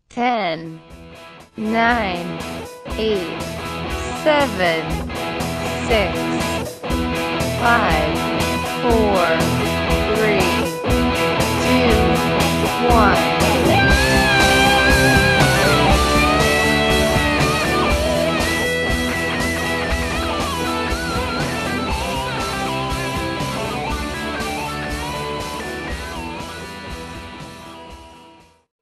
10, 9, 8, 7, 6, 5, 4, 3, 2, 1.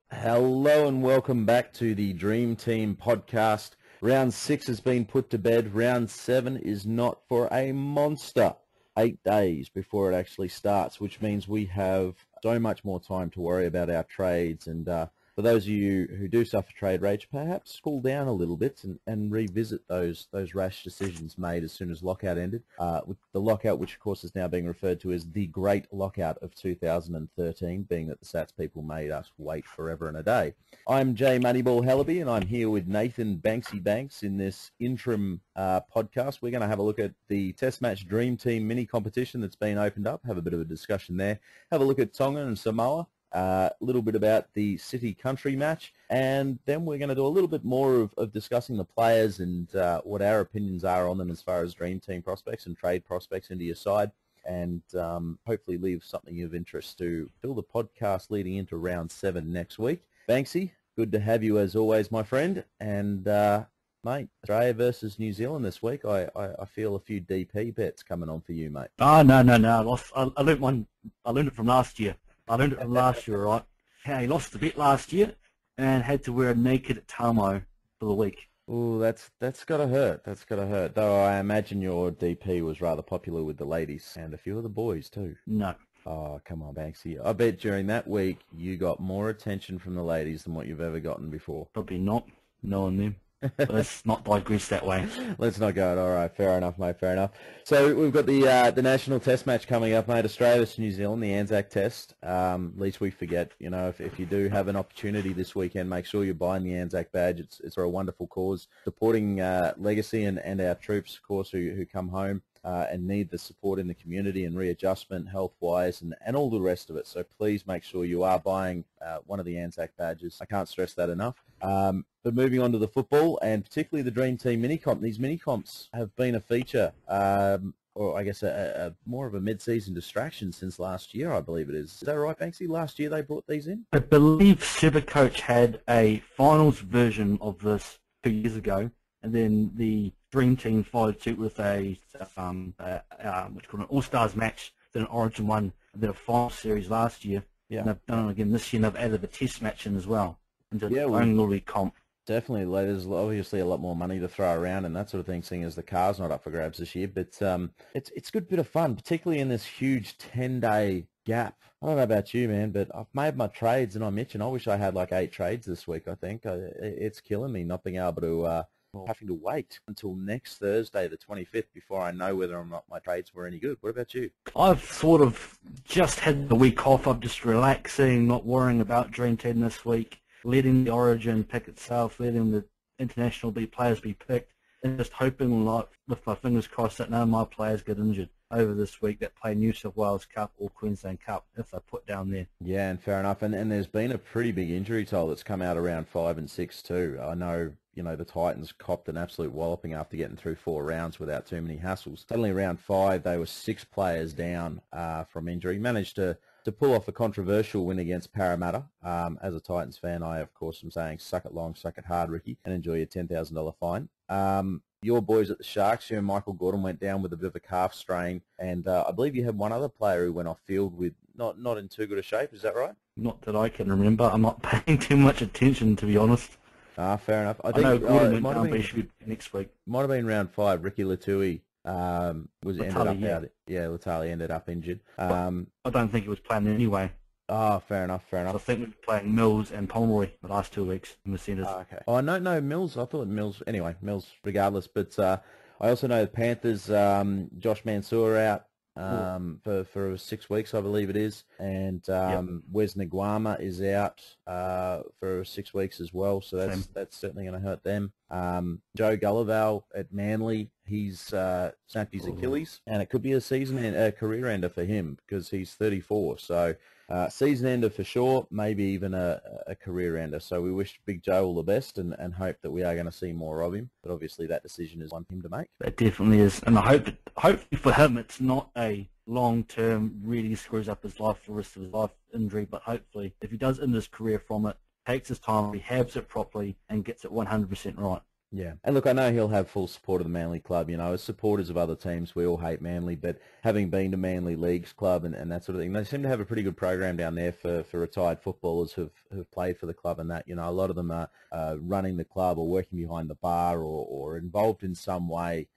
Hello and welcome back to the Dream Team podcast. Round 6 has been put to bed. Round 7 is not for a monster. 8 days before it actually starts, which means we have so much more time to worry about our trades. And for those of you who do suffer trade rage, perhaps cool down a little bit and revisit those rash decisions made as soon as lockout ended. With the lockout, which of course is now being referred to as the Great Lockout of 2013, being that the Sats people made us wait forever and a day. I'm Jay Moneyball Hellaby, and I'm here with Nathan Banksy Banks in this interim podcast. We're going to have a look at the Test Match Dream Team mini competition that's been opened up, have a bit of a discussion there, have a look at Tonga and Samoa, a little bit about the city-country match, and then we're going to do a little bit more of discussing the players and what our opinions are on them as far as Dream Team prospects and trade prospects into your side, and hopefully leave something of interest to fill the podcast leading into round 7 next week. Banksy, good to have you as always, my friend, and mate, Australia versus New Zealand this week. I feel a few DP bets coming on for you, mate. Oh, no. I learned it from last year. Right? How he lost a bet last year and had to wear a naked Tamo for the week. Oh, that's got to hurt. That's got to hurt. Though I imagine your DP was rather popular with the ladies and a few of the boys too. No. Oh, come on, Banksy. I bet during that week you got more attention from the ladies than what you've ever gotten before. Probably not, knowing them. Let's not digress that way. Let's not go. All right, fair enough, mate, fair enough. So we've got the national test match coming up, mate. Australia versus New Zealand, the Anzac Test. Least we forget, you know, if you do have an opportunity this weekend, make sure you're buying the Anzac badge. It's for a wonderful cause, supporting legacy and our troops, of course, who come home and need the support in the community and readjustment health-wise and all the rest of it. So please make sure you are buying one of the Anzac badges. I can't stress that enough. But moving on to the football, and particularly the Dream Team mini-comp, these mini-comps have been a feature, or I guess a more of a mid-season distraction since last year, I believe it is. Is that right, Banksy? Last year they brought these in? I believe Supercoach had a finals version of this 2 years ago, and then the Dream Team followed suit with a what's called an All-Stars match, then an Origin one, and then a final series last year. Yeah. And they've done it again this year, and they've added a test match in as well into Yeah, their well, own little comp. Definitely, there's obviously a lot more money to throw around and that sort of thing, seeing as the car's not up for grabs this year. But it's a good bit of fun, particularly in this huge 10-day gap. I don't know about you, man, but I've made my trades and I'm itching. I wish I had like 8 trades this week, I think. It's killing me not being able to, having to wait until next Thursday, the 25th, before I know whether or not my trades were any good. What about you? I've sort of just had the week off. I'm just relaxing, not worrying about Dream Team this week, letting the Origin pick itself, letting the international players be picked, and just hoping, like, with my fingers crossed, that none of my players get injured over this week that play New South Wales Cup or Queensland Cup if they're put down there. Yeah, and fair enough. And there's been a pretty big injury toll that's come out around 5 and 6 too. I know, you know, the Titans copped an absolute walloping after getting through 4 rounds without too many hassles. Suddenly round 5, they were 6 players down from injury. Managed to pull off a controversial win against Parramatta. As a Titans fan, I, of course, am saying suck it long, suck it hard, Ricky, and enjoy your $10,000 fine. Your boys at the Sharks, you and Michael Gordon went down with a bit of a calf strain, and I believe you had one other player who went off field with not in too good a shape. Is that right? Not that I can remember. I'm not paying too much attention, to be honest. Fair enough. I I know think Gordon it went might have down, but been, he should be next week. might have been round 5. Ricky Latui ended up yeah. out. Yeah, Latali ended up injured. I don't think he was playing anyway. Fair enough. So I think we're playing Mills and Pomeroy the last 2 weeks in the centres. Okay. Oh, no, Mills. I thought Mills. Anyway, Mills regardless. But I also know the Panthers, Josh Mansour out for 6 weeks, I believe it is. And Wes Nguama is out for 6 weeks as well. So that's certainly going to hurt them. Joe Gullival at Manly, he's snapped his Achilles, and it could be a career ender for him because he's 34. So season ender for sure, maybe even a career ender. So we wish Big Joe all the best and hope that we are going to see more of him. But obviously that decision is one for him to make. That definitely is, and I hope hopefully for him it's not a long-term, really screws up his life for the rest of his life injury, but hopefully if he does end his career from it, takes his time, rehabs it properly, and gets it 100% right. Yeah, and look, I know he'll have full support of the Manly club. You know, as supporters of other teams, we all hate Manly, but having been to Manly Leagues Club and that sort of thing, they seem to have a pretty good program down there for retired footballers who've played for the club and that. You know, a lot of them are running the club or working behind the bar or involved in some way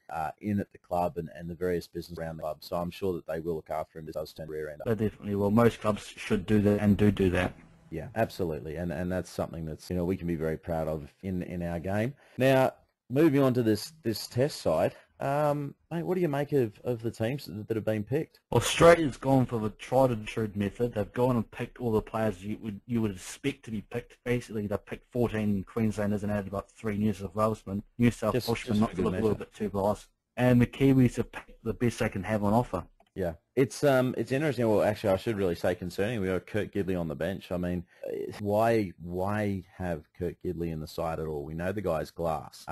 in at the club and the various business around the club. So I'm sure that they will look after him as does stand rear end. They definitely will. Most clubs should do that and do that. Yeah, absolutely, and that's something that's, you know, we can be very proud of in our game. Now, moving on to this test side, mate, what do you make of the teams that have been picked? Australia's gone for the tried and true method. They've gone and picked all the players you would expect to be picked. Basically, they've picked 14 Queenslanders and added about 3 New South Welshman. New South Welshmen, not to look a little bit too biased. And the Kiwis have picked the best they can have on offer. Yeah, it's interesting. Well, actually, I should really say concerning. We got Kurt Gidley on the bench. I mean, why have Kurt Gidley in the side at all? We know the guy's glass.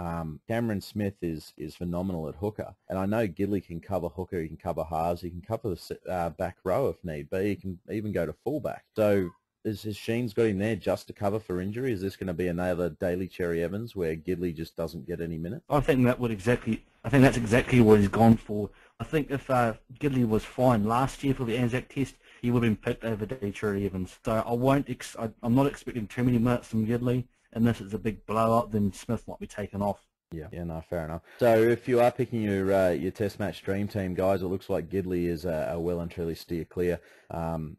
Cameron Smith is phenomenal at hooker, and I know Gidley can cover hooker. He can cover halves. He can cover the back row if need be. He can even go to fullback. So has Sheen's got him there just to cover for injury? Is this going to be another Daly Cherry Evans where Gidley just doesn't get any minutes? I think that's exactly what he's gone for. I think if Gidley was fine last year for the Anzac Test, he would have been picked over Daly Cherry Evans. So I'm not expecting too many minutes from Gidley, unless it's a big blow-up, then Smith might be taken off. Yeah, no, fair enough. So if you are picking your Test match dream team, guys, it looks like Gidley is a well and truly steer clear.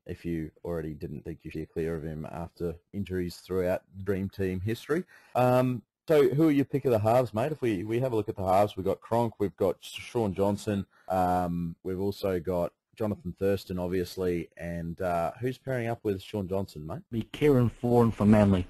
If you already didn't think you steer clear of him after injuries throughout dream team history. So who are your pick of the halves, mate? If we have a look at the halves, we've got Cronk, we've got Sean Johnson, we've also got Jonathan Thurston, obviously, and who's pairing up with Sean Johnson, mate? Be Kieran Foran for Manly.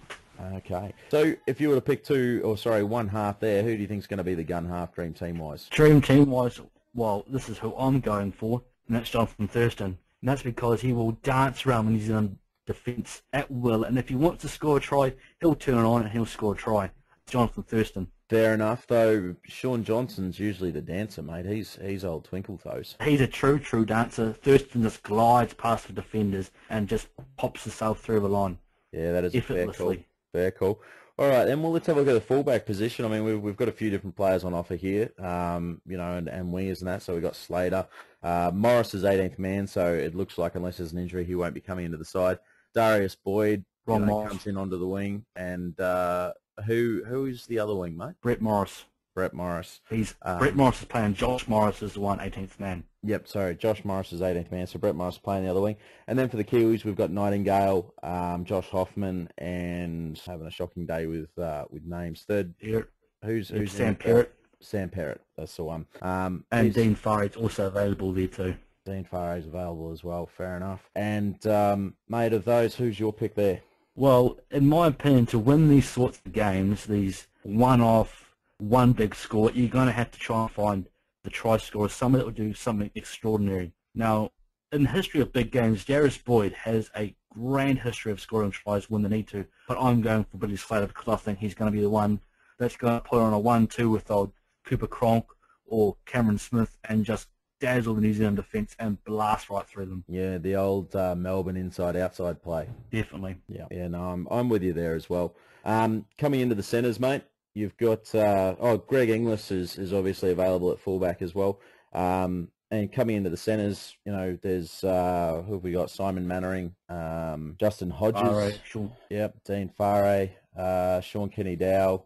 Okay. So if you were to pick one half there, who do you think is going to be the gun half dream team-wise? Dream team-wise, well, this is who I'm going for, and that's Jonathan Thurston. And that's because he will dance around when he's in defence at will, and if he wants to score a try, he'll turn it on and he'll score a try. Jonathan Thurston. Fair enough, though. Sean Johnson's usually the dancer, mate. He's old twinkle toes. He's a true dancer. Thurston just glides past the defenders and just pops himself through the line. Yeah, that is a fair call. Fair call. All right, then. Well, let's have a look at the fullback position. I mean, we've got a few different players on offer here, you know, and wingers and that. So we've got Slater. Morris is 18th man, so it looks like unless there's an injury, he won't be coming into the side. Darius Boyd comes in onto the wing, and who is the other wing, mate? Brett Morris. Brett Morris. Brett Morris is playing. Josh Morris is the 18th man. Yep, sorry. Josh Morris is 18th man, so Brett Morris playing the other wing. And then for the Kiwis, we've got Nightingale, Josh Hoffman, and having a shocking day with names. Third, who's Sam Perrott. Sam Perrott, that's the one. And Dean Farray's also available there too. Dean Farray's available as well, fair enough. And, mate, of those, who's your pick there? Well, in my opinion, to win these sorts of games, these one-off, one big score, you're going to have to try and find the try scorer, someone that will do something extraordinary. Now, in the history of big games, Darius Boyd has a grand history of scoring tries when they need to, but I'm going for Billy Slater because I think he's going to be the one that's going to put on a 1-2 with old Cooper Cronk or Cameron Smith and just dazzle the New Zealand defence and blast right through them. Yeah, the old Melbourne inside-outside play. Definitely. Yeah, no, I'm with you there as well. Coming into the centres, mate, you've got Greg Inglis is obviously available at fullback as well. And coming into the centres, you know, there's who have we got? Simon Mannering, Justin Hodges. Farray, sure. Yep, Dean Farray, Sean Kenny-Dow,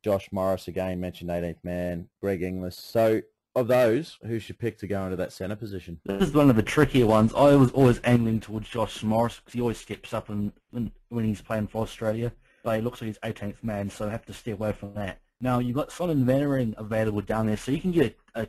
Josh Morris again mentioned 18th man, Greg Inglis. So of those, who should pick to go into that centre position? This is one of the trickier ones. I was always angling towards Josh Morris because he always steps up when he's playing for Australia. But he looks like he's 18th man, so I have to stay away from that. Now, you've got Simon Mannering available down there, so you can get a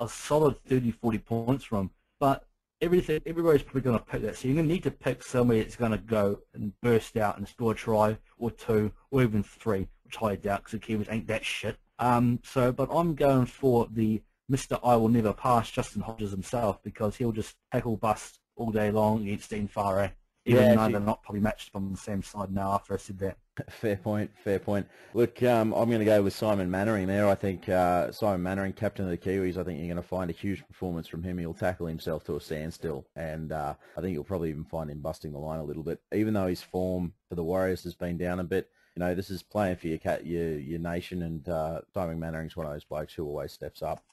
solid 30, 40 points from him. But everybody's probably going to pick that. So you're going to need to pick somebody that's going to go and burst out and score a try or two or even three, which I doubt because the Kiwis ain't that shit. But I'm going for the Mr. I will never pass, Justin Hodges himself, because he'll just tackle bust all day long against Dean Farre, even though they're not probably matched on the same side now after I said that. Fair point, fair point. Look, I'm going to go with Simon Mannering there. I think Simon Mannering, captain of the Kiwis, I think you're going to find a huge performance from him. He'll tackle himself to a standstill, and I think you'll probably even find him busting the line a little bit. Even though his form for the Warriors has been down a bit, you know, this is playing for your nation, and Simon Mannering's one of those blokes who always steps up.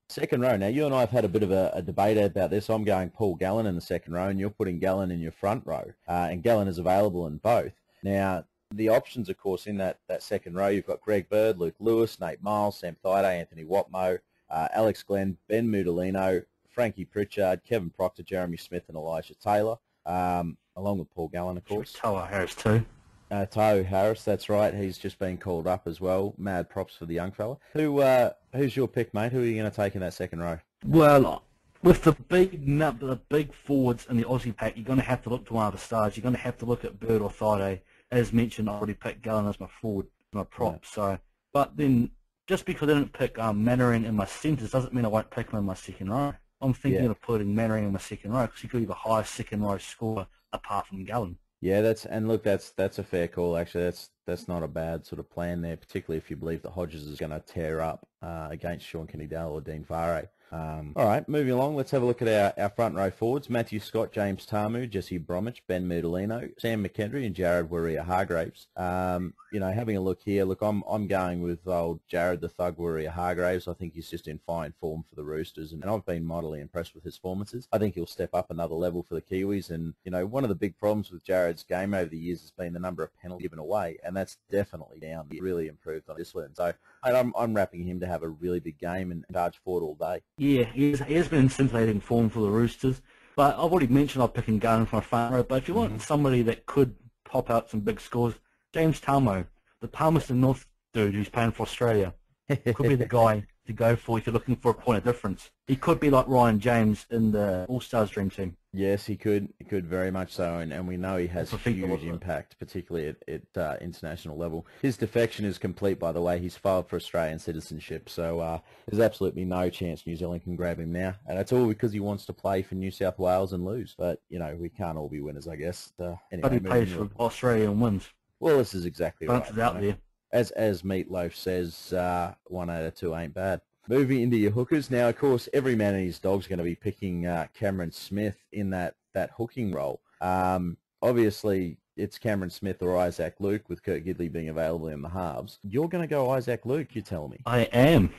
Second row. Now, you and I have had a bit of a debate about this. I'm going Paul Gallen in the second row, and you're putting Gallen in your front row, and Gallen is available in both. Now, the options, of course, in that second row, you've got Greg Bird, Luke Lewis, Nate Miles, Sam Thaiday, Anthony Watmo, Alex Glenn, Ben Mudolino, Frankie Pritchard, Kevin Proctor, Jeremy Smith, and Elijah Taylor, along with Paul Gallen, of course. Toa Harris too. Toa Harris, that's right. He's just been called up as well. Mad props for the young fella. Who's your pick, mate? Who are you going to take in that second row? Well, with the big forwards in the Aussie pack, you're going to have to look to one of the stars. You're going to have to look at Bird or Thaiday. As mentioned, I already picked Gallen as my forward, my prop. Yeah. But then, just because I didn't pick Mannering in my centres doesn't mean I won't pick him in my second row. I'm thinking of putting Mannering in my second row because he could be the highest second row scorer apart from Gallen. Yeah, that's a fair call. Actually, that's not a bad sort of plan there, particularly if you believe that Hodges is going to tear up against Sean Kenny-Dowell or Dean Farre. All right, moving along, let's have a look at our front row forwards. Matthew Scott, James Tamu, Jesse Bromwich, Ben Mudolino, Sam McKendry, and Jared Warrior-Hargraves. You know, having a look here, look, I'm going with old Jared the Thug Warrior-Hargraves. I think he's just in fine form for the Roosters, and I've been mightily impressed with his performances. I think he'll step up another level for the Kiwis, and, you know, one of the big problems with Jared's game over the years has been the number of penalties given away, and that's definitely down. He really improved on this one. So I'm wrapping him to have a really big game and charge forward all day. Yeah, he has been in scintillating form for the Roosters. But I've already mentioned I'm picking Gallen for my front row. But if you want somebody that could pop out some big scores, James Tamo, the Palmerston North dude who's playing for Australia, could be the guy to go for if you're looking for a point of difference. He could be like Ryan James in the All-Stars Dream Team. Yes, he could. He could very much so, and we know he has a huge impact, particularly at international level. His defection is complete, by the way. He's filed for Australian citizenship, so there's absolutely no chance New Zealand can grab him now, and it's all because he wants to play for New South Wales and lose. But, you know, we can't all be winners, I guess. Anyway, but he plays for Australia and wins. Well, this is exactly right. It's out there. As Meatloaf says, 1 out of 2 ain't bad. Moving into your hookers. Now, of course, every man and his dog's going to be picking Cameron Smith in that hooking role. Obviously, it's Cameron Smith or Isaac Luke, with Kurt Gidley being available in the halves. You're going to go Isaac Luke, you tell me? I am.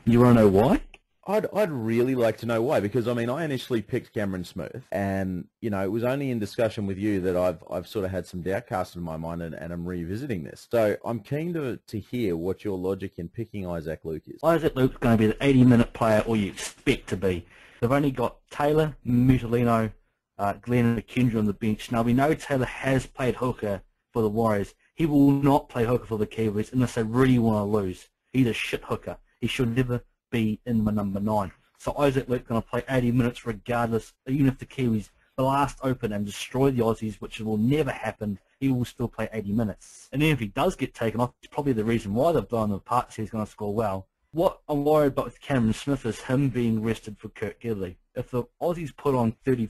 You want to know why? I'd really like to know why, because, I mean, I initially picked Cameron Smith, and, you know, it was only in discussion with you that I've sort of had some doubt cast in my mind, and I'm revisiting this. So I'm keen to hear what your logic in picking Isaac Luke is. Isaac Luke's going to be the 80-minute player, or you expect to be. They've only got Taylor, Mutolino, Glenn and McKendry on the bench. Now, we know Taylor has played hooker for the Warriors. He will not play hooker for the Kiwis unless they really want to lose. He's a shit hooker. He should never be in my number 9. So Isaac Luke's going to play 80 minutes regardless, even if the Kiwis blast open and destroy the Aussies, which will never happen, he will still play 80 minutes. And then if he does get taken off, it's probably the reason why they've blown them apart, so he's going to score well. What I'm worried about with Cameron Smith is him being rested for Kurt Gidley. If the Aussies put on 30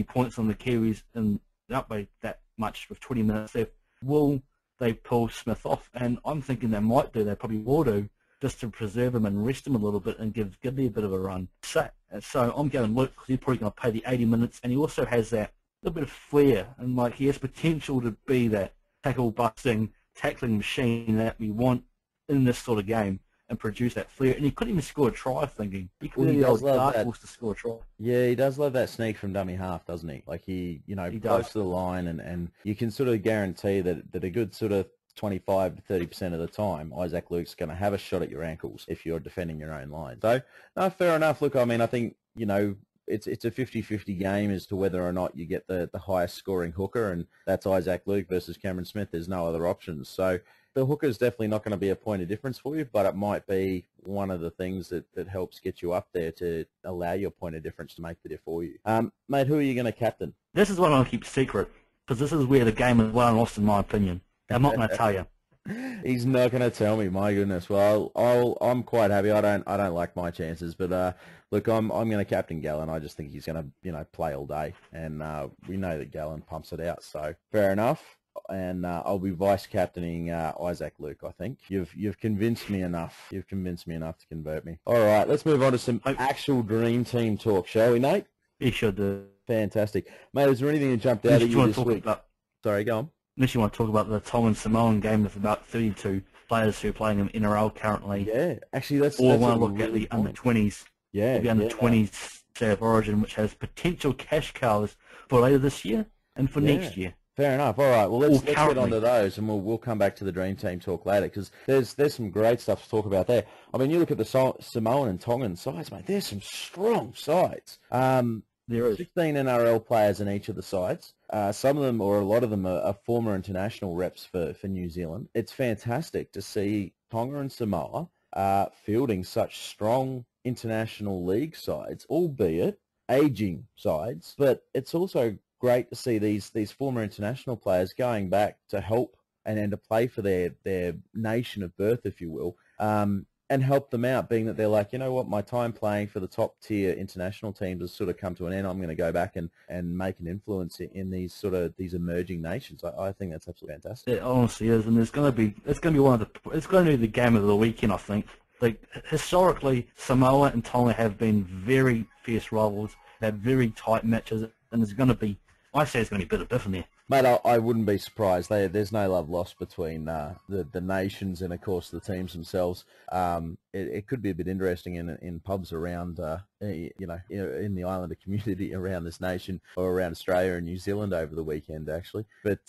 points on the Kiwis and not by that much with 20 minutes left, will they pull Smith off? And I'm thinking they might do, they probably will do, just to preserve him and rest him a little bit and give Gidley a bit of a run. So I'm going Luke because he's probably going to play the 80 minutes, and he also has that little bit of flair, and like he has potential to be that tackling machine that we want in this sort of game and produce that flair. And he couldn't even score a try, thinking. He could be the old dark horse to score a try. Yeah, he does love that sneak from dummy half, doesn't he? Like he close to the line, and you can sort of guarantee that a good sort of 25 to 30% of the time, Isaac Luke's going to have a shot at your ankles if you're defending your own line. So, no, fair enough. Look, I mean, I think, you know, it's a 50-50 game as to whether or not you get the highest scoring hooker, and that's Isaac Luke versus Cameron Smith. There's no other options. So the hooker's definitely not going to be a point of difference for you, but it might be one of the things that helps get you up there to allow your point of difference to make the diff for you. Mate, who are you going to captain? This is what I'm going to keep secret, because this is where the game is won and lost, in my opinion. I'm not going to tell you. He's not going to tell me. My goodness. Well, I'm quite happy. I don't like my chances, but look, I'm going to captain Gallen. I just think he's going to play all day, and we know that Gallen pumps it out. So fair enough. And I'll be vice captaining Isaac Luke. I think you've convinced me enough. You've convinced me enough to convert me. All right, let's move on to some actual dream team talk, shall we, Nate? You should do. Fantastic, mate. Is there anything that jumped out at you this week? Sorry, go on. Unless you want to talk about the Tom and Samoan game with about 32 players who are playing in NRL currently. Yeah, actually, that's. Or want to look at the under-20s. Yeah, the under-20s State of Origin, which has potential cash cows for later this year and for next year. Fair enough. All right. Well, let's get on to those, and we'll come back to the Dream Team talk later, because there's some great stuff to talk about there. I mean, you look at the Samoan and Tongan sides, mate. There's some strong sides. There is 16 NRL players in each of the sides. Some of them, or a lot of them, are former international reps for New Zealand. It's fantastic to see Tonga and Samoa fielding such strong international league sides, albeit aging sides. But it's also great to see these former international players going back to help and to play for their nation of birth, if you will, and help them out, being that they're like, you know what, my time playing for the top tier international teams has sort of come to an end. I'm going to go back and make an influence in these emerging nations. I think that's absolutely fantastic. It honestly is, and it's going to be the game of the weekend, I think. Like, historically, Samoa and Tonga have been very fierce rivals, have very tight matches, and there's going to be, I say it's going to be a bit of biff in there. Mate, I wouldn't be surprised. There's no love lost between the nations and, of course, the teams themselves. It could be a bit interesting in pubs around, in the Islander community around this nation, or around Australia and New Zealand over the weekend, actually. But,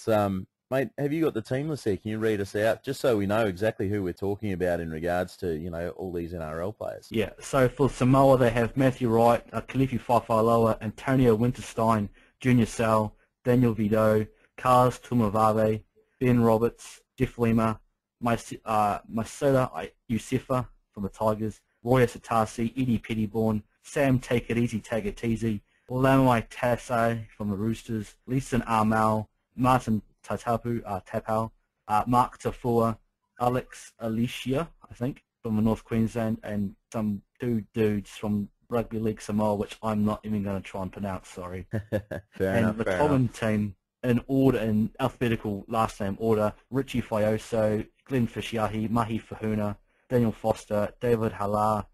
mate, have you got the team list here? Can you read us out, just so we know exactly who we're talking about in regards to, all these NRL players? Yeah, so for Samoa, they have Matthew Wright, Kalifi Faifaloa, Antonio Winterstein, Junior Sal, Daniel Vido, Carlos Tumavave, Ben Roberts, Jeff Lima, Masoda Yusefa from the Tigers, Roy Asatasi, Eddie Pettyborn, Sam Take It Easy Tagatese, Lamai Tasai from the Roosters, Leeson Armal, Martin Tapau, Mark Tafua, Alex Alicia, I think, from the North Queensland, and some two dudes from Rugby League Samoa, which I'm not even going to try and pronounce, sorry. Fair enough. The common team, in alphabetical last name order: Richie Fioso, Glenn Fishiahi, Mahi Fahuna, Daniel Foster, David Halar,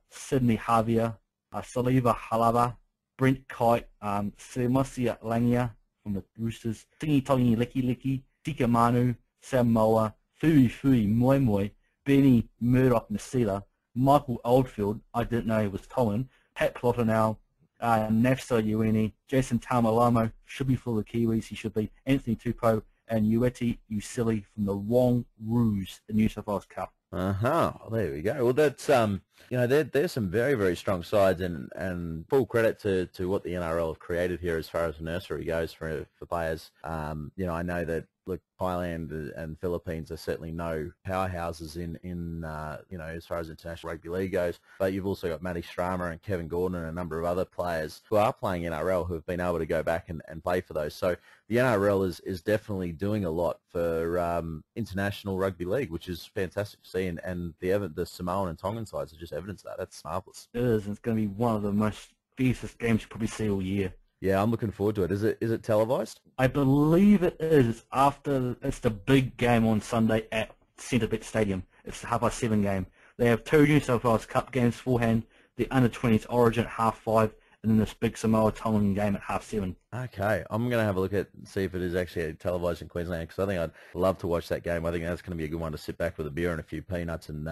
Sydney Javier, Saliva Halaba, Brent Kite, Semasia Langia from the Roosters, Tingi Tongi Liki Liki, Tika Manu, Sam Moa, Fui Fui Moi Moi, Benny Murdoch Nasila, Michael Oldfield, I didn't know he was Tongan, Pat Plotinow, Nafsa Ueni, Jason Tamalamo, should be for the Kiwis, he should be, Anthony Tupou, and Ueti Usili from the Wangaroos, the New South Wales Cup. There we go. Well, that's there's some very, very strong sides, and full credit to what the NRL have created here as far as the nursery goes for players. I know that, look, Thailand and Philippines are certainly no powerhouses in as far as international rugby league goes, but you've also got Matty Strama and Kevin Gordon and a number of other players who are playing NRL who have been able to go back and play for those. So the NRL is definitely doing a lot for international rugby league, which is fantastic to see, and the Samoan and Tongan sides are just evidence of that. That's marvellous. It is. It's going to be one of the most fiercest games you'll probably see all year. Yeah, I'm looking forward to it. Is it televised? I believe it is. It's the big game on Sunday at Centrebet Stadium. It's the 7:30 game. They have two New South Wales Cup games beforehand, the under-20s Origin at 5:30, and then this big Samoa Tongan game at 7:30. Okay, I'm going to have a look at see if it is actually televised in Queensland, because I think I'd love to watch that game. I think that's going to be a good one to sit back with a beer and a few peanuts and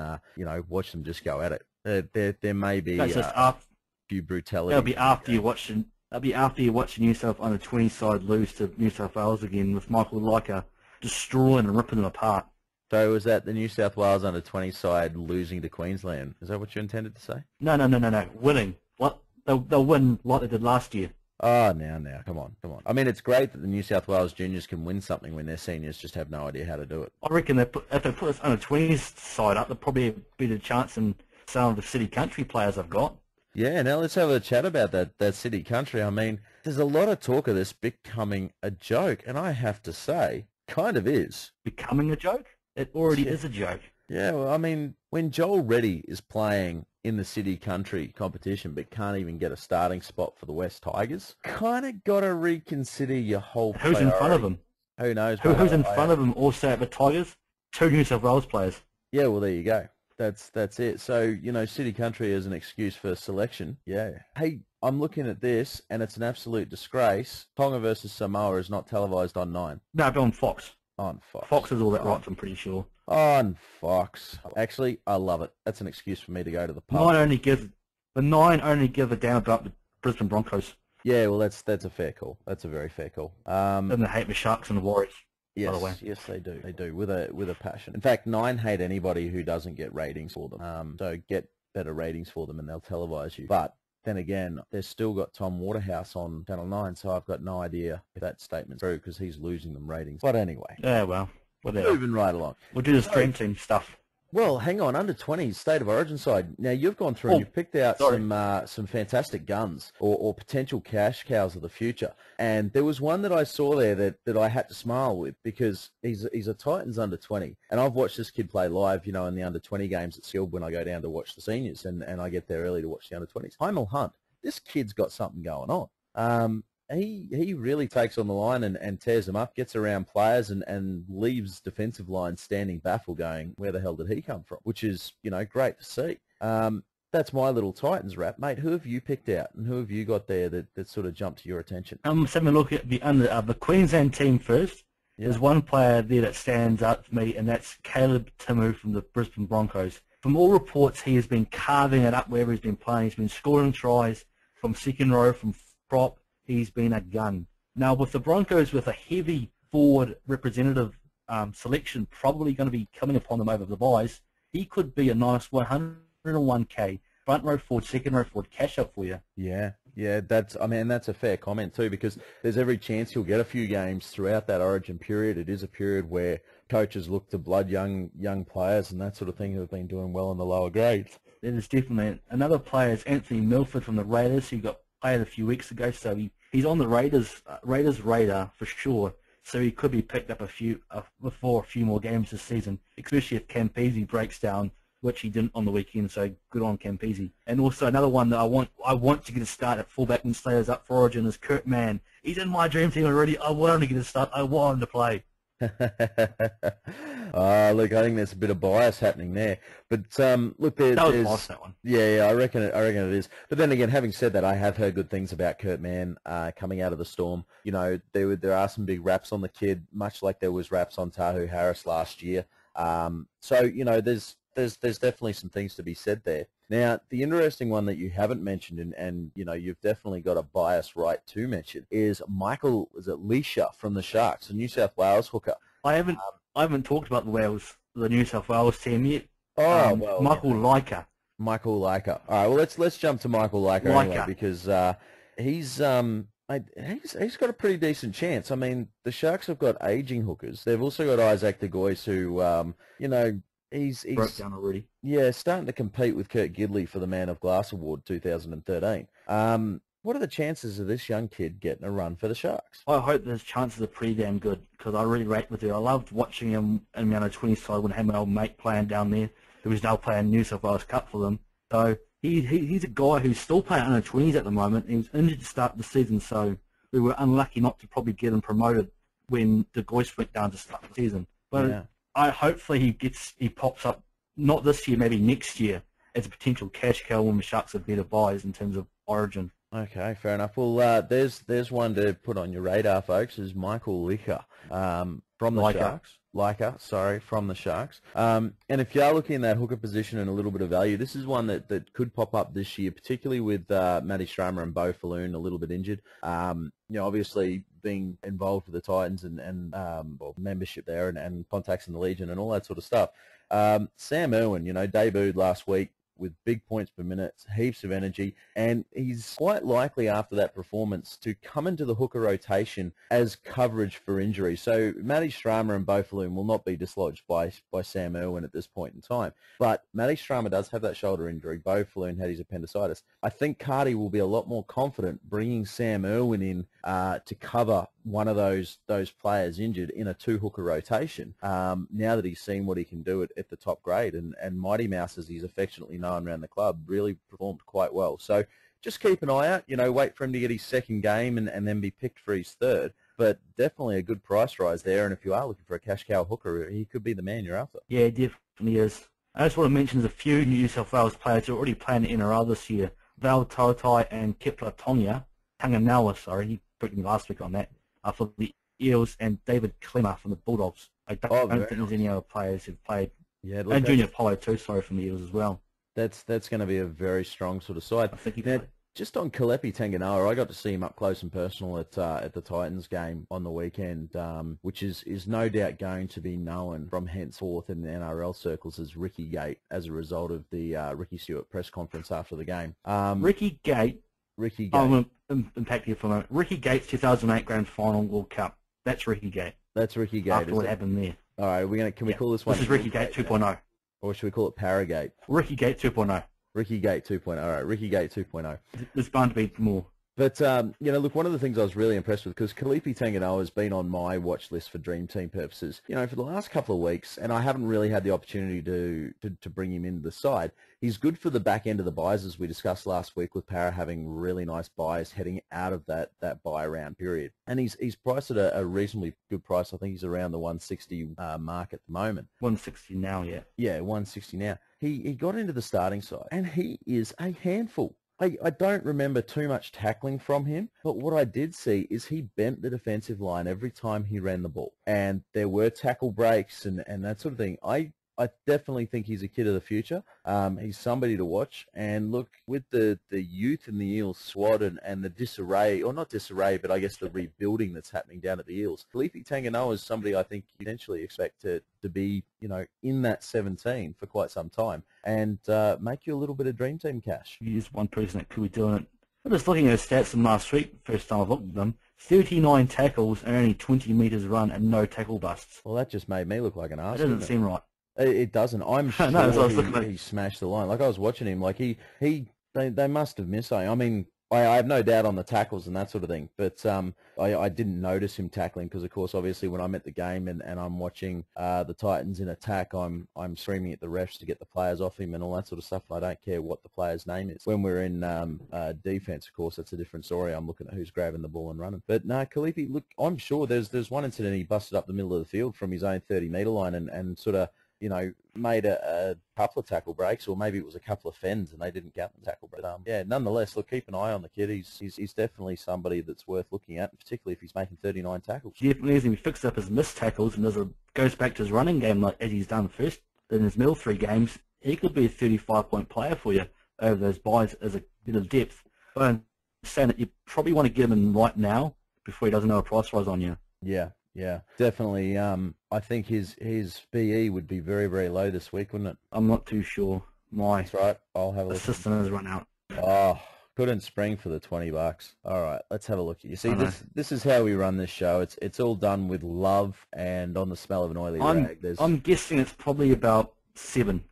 watch them just go at it. There may be a few brutality. That'll be after you watch the New South under-20 side lose to New South Wales again, with Michael Leica destroying and ripping them apart. So was that the New South Wales under-20 side losing to Queensland? Is that what you intended to say? No. Winning. They'll win like they did last year. Oh, now, come on. I mean, it's great that the New South Wales juniors can win something when their seniors just have no idea how to do it. I reckon if they put this under-20s side up, there'll probably be the chance in some of the city country players I've got. Yeah, now let's have a chat about that city country. I mean, there's a lot of talk of this becoming a joke, and I have to say, kind of is. Becoming a joke? It already is a joke. Yeah, well, I mean, when Joel Reddy is playing in the city country competition but can't even get a starting spot for the West Tigers, kind of got to reconsider your whole Who's in front of him? Who knows? Who's in front of him also at the Tigers? 2 New South Wales players. Yeah, well, there you go. That's it. So, city country as an excuse for selection. Yeah. Hey, I'm looking at this, and it's an absolute disgrace. Tonga versus Samoa is not televised on 9. No, but on Fox. On Fox. Fox is all that rights, I'm pretty sure. On Fox. Actually, I love it. That's an excuse for me to go to the pub. 9 only give a damn about the Brisbane Broncos. Yeah, well, that's a fair call. That's a very fair call. And they hate the Sharks and the Warriors. Yes, by the way. yes, they do. They do with a passion. In fact, 9 hate anybody who doesn't get ratings for them. So get better ratings for them, and they'll televise you. But then again, they've still got Tom Waterhouse on Channel 9, so I've got no idea if that statement's true because he's losing them ratings. But anyway. Yeah, well, whatever. Moving right along. We'll do this Dream Team stuff. Well, hang on, under 20s, State of Origin side. Now, you've gone through and you've picked out some fantastic guns or potential cash cows of the future. And there was one that I saw there that I had to smile with because he's a Titans under 20. And I've watched this kid play live, in the under 20 games at Sealed when I go down to watch the seniors. And I get there early to watch the under 20s. Heimel Hunt, this kid's got something going on. He really takes on the line and tears them up, gets around players and leaves defensive lines standing baffled going, where the hell did he come from? Which is, great to see. That's my little Titans wrap. Mate, who have you picked out and who have you got there that sort of jumped to your attention? Let's have a look at the Queensland team first. Yeah. There's one player there that stands out for me, and that's Caleb Timu from the Brisbane Broncos. From all reports, he has been carving it up wherever he's been playing. He's been scoring tries from second row, from prop. He's been a gun. Now, with the Broncos, with a heavy forward representative selection probably going to be coming upon them over the buys, he could be a nice 101k front row forward, second row forward cash up for you. Yeah, that's a fair comment too, because there's every chance he'll get a few games throughout that Origin period. It is a period where coaches look to blood young players and that sort of thing who have been doing well in the lower grades. There's definitely another player is Anthony Milford from the Raiders, who got played a few weeks ago, so he's on the Raiders radar for sure. So he could be picked up before a few more games this season, especially if Campese breaks down, which he didn't on the weekend. So good on Campese. And also another one that I want to get a start at fullback when Slater's up for Origin is Kurt Mann. He's in my dream team already. I want him to get a start. I want him to play. Look, I think there's a bit of bias happening there, but look, there's bias, that one. Yeah, I reckon it is. But then again, having said that, I have heard good things about Kurt Mann coming out of the Storm. There are some big raps on the kid, much like there was raps on Tahu Harris last year. So there's definitely some things to be said there. Now, the interesting one that you haven't mentioned, and you've definitely got a bias right to mention, is Michael, Leisha from the Sharks, the New South Wales hooker. I haven't talked about the New South Wales team yet. Michael Leica. Michael Leica. All right, well let's jump to Michael Leica anyway, because he's got a pretty decent chance. I mean, the Sharks have got aging hookers. They've also got Isaac De Gois, who he's broke down already. Yeah, starting to compete with Kurt Gidley for the Man of Glass Award 2013. What are the chances of this young kid getting a run for the Sharks? I hope his chances are pretty damn good, because I really rate with him. I loved watching him in the under-20 side when I had my old mate playing down there, who is now playing New South Wales Cup for them. So he's a guy who's still playing under-20s at the moment. He was injured to start the season, so we were unlucky not to probably get him promoted when De Gois went down to start the season. But yeah. Hopefully he pops up, not this year, maybe next year, as a potential cash cow when the Sharks have better buys in terms of Origin. Okay, fair enough. Well, there's one to put on your radar, folks, is Michael Leica from the Sharks. Leica, from the Sharks. And if you are looking in that hooker position and a little bit of value, this is one that could pop up this year, particularly with Matty Stramer and Beau Falloon a little bit injured. Obviously being involved with the Titans and membership there and contacts in the Legion and all that sort of stuff. Sam Irwin, debuted last week. with big points per minute, heaps of energy, and he's quite likely after that performance to come into the hooker rotation as coverage for injury. So Matty Strama and Beaufaloon will not be dislodged by Sam Irwin at this point in time. But Matty Strama does have that shoulder injury. Beaufaloon had his appendicitis. I think Cardi will be a lot more confident bringing Sam Irwin in to cover one of those players injured in a two-hooker rotation now that he's seen what he can do at the top grade. And Mighty Mouse, as he's affectionately known around the club, really performed quite well. So just keep an eye out, wait for him to get his second game and then be picked for his third. But definitely a good price rise there, and if you are looking for a cash cow hooker, he could be the man you're after. Yeah, definitely is. I just want to mention there's a few New South Wales players who are already playing in NRL this year. Val Tautai and Kepler Tanganawa, he beat me last week on that, for the Eels, and David Clemmer from the Bulldogs. I don't think there's any other players who've played. Yeah, look, and Junior Apollo too, from the Eels as well. That's going to be a very strong sort of side. I think now, just on Kalepi Tanganoa, I got to see him up close and personal at the Titans game on the weekend, which is no doubt going to be known from henceforth in the NRL circles as Ricky Gate as a result of the Ricky Stewart press conference after the game. Ricky Gate. I'm going to impact you for a moment. Ricky Gate's 2008 Grand Final World Cup. That's Ricky Gate. That's Ricky Gate. After what happened there. All right, can we call this one? This is Ricky Gate 2.0. Or should we call it Paragate? Ricky Gate 2.0. Ricky Gate 2.0. All right, Ricky Gate 2.0. There's bound to be more. But, look, one of the things I was really impressed with, because Kalepi Tanganoa has been on my watch list for Dream Team purposes, for the last couple of weeks, and I haven't really had the opportunity to bring him into the side. He's good for the back end of the buys, as we discussed last week, with Para having really nice buys heading out of that buy round period. And he's priced at a reasonably good price. I think he's around the 160 mark at the moment. 160 now, yeah. Yeah, 160 now. He got into the starting side, and he is a handful. I don't remember too much tackling from him, but what I did see is he bent the defensive line every time he ran the ball. And there were tackle breaks and that sort of thing. I definitely think he's a kid of the future. He's somebody to watch. And look, with the youth in the Eels squad and the disarray, or not disarray, but I guess the rebuilding that's happening down at the Eels, Kalepi Tanganoa is somebody I think you potentially expect to be, in that 17 for quite some time and make you a little bit of Dream Team cash. He's one person that could be doing it. I'm just looking at his stats from last week, first time I've looked at them. 39 tackles and only 20 metres run and no tackle busts. Well, that just made me look like an arse. That doesn't seem right. It doesn't. I'm sure he smashed the line. Like, I was watching him. Like, they must have missed something. I mean, I have no doubt on the tackles and that sort of thing. But I didn't notice him tackling because, of course, obviously when I'm at the game and I'm watching the Titans in attack, I'm screaming at the refs to get the players off him and all that sort of stuff. I don't care what the player's name is. When we're in defense, of course, that's a different story. I'm looking at who's grabbing the ball and running. But no, Kalepi, look, I'm sure there's one incident he busted up the middle of the field from his own 30-metre line and sort of, made a couple of tackle breaks, or maybe it was a couple of fends and they didn't count the tackle break. Yeah, nonetheless, look, keep an eye on the kid. He's definitely somebody that's worth looking at, particularly if he's making 39 tackles. Definitely is. He fixed up his missed tackles and goes back to his running game like as he's done first in his middle 3 games. He could be a 35-point player for you over those buys as a bit of depth. But I'm saying that you probably want to get him in right now before he doesn't know a price rise on you. Yeah, definitely. I think his BE would be very, very low this week, wouldn't it? I'm not too sure. That's right. I'll have a look. Assistant has run out. Oh, couldn't spring for the $20. All right, let's have a look. You see, this is how we run this show. It's all done with love and on the smell of an oily rag. I'm guessing it's probably about 7.